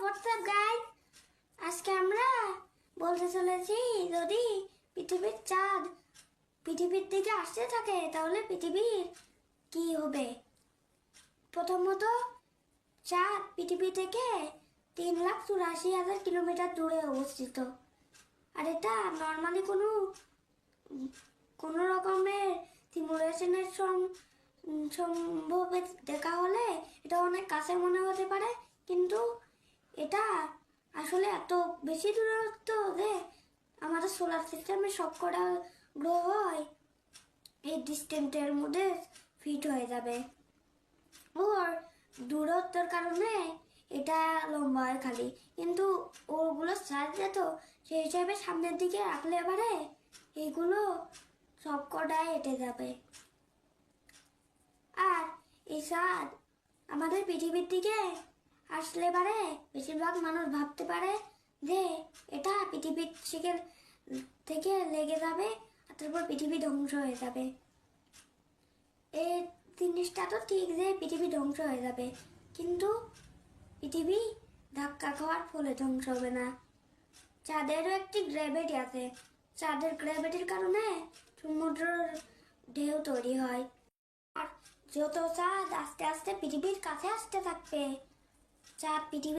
WhatsApp guys, আজকে আমরা বলতে চলেছি যদি পৃথিবীর চাঁদ পৃথিবীর দিকে আসতে থাকে তাহলে পৃথিবীর কি হবে। প্রথমত, চাঁদ পৃথিবী থেকে 3,84,000 কিলোমিটার দূরে অবস্থিত। আর এটা নর্মালি কোনো রকমের সিমুলেশনের সম্ভবে দেখা হলে এটা অনেক কাছে মনে হতে পারে, কিন্তু এটা আসলে এত বেশি দূরত্ব যে আমাদের সোলার সিস্টেমের সবকটা গ্রহ এই ডিস্টেন্সের মধ্যে ফিট হয়ে যাবে। ওর দূরত্বের কারণে এটা লম্বা হয় খালি, কিন্তু ওগুলো চার্জ যেত সেই হিসাবে সামনের দিকে রাখলে এবারে এইগুলো সবকটাই হেঁটে যাবে। আর এই চাঁদ আমাদের পৃথিবীর দিকে আসলে পারে বেশিরভাগ মানুষ ভাবতে পারে যে এটা পৃথিবীর থেকে লেগে যাবে আর তারপর পৃথিবী ধ্বংস হয়ে যাবে। এই জিনিসটা তো ঠিক যে পৃথিবী ধ্বংস হয়ে যাবে, কিন্তু পৃথিবী ধাক্কা খাওয়ার ফলে ধ্বংস হবে না। চাঁদেরও একটি গ্র্যাভিটি আছে, চাঁদের গ্র্যাভিটির কারণে সমুদ্রের ঢেউ তৈরি হয়। আর যত চাঁদ আস্তে আস্তে পৃথিবীর কাছে আসতে থাকবে, চাঁদ পৃথিবী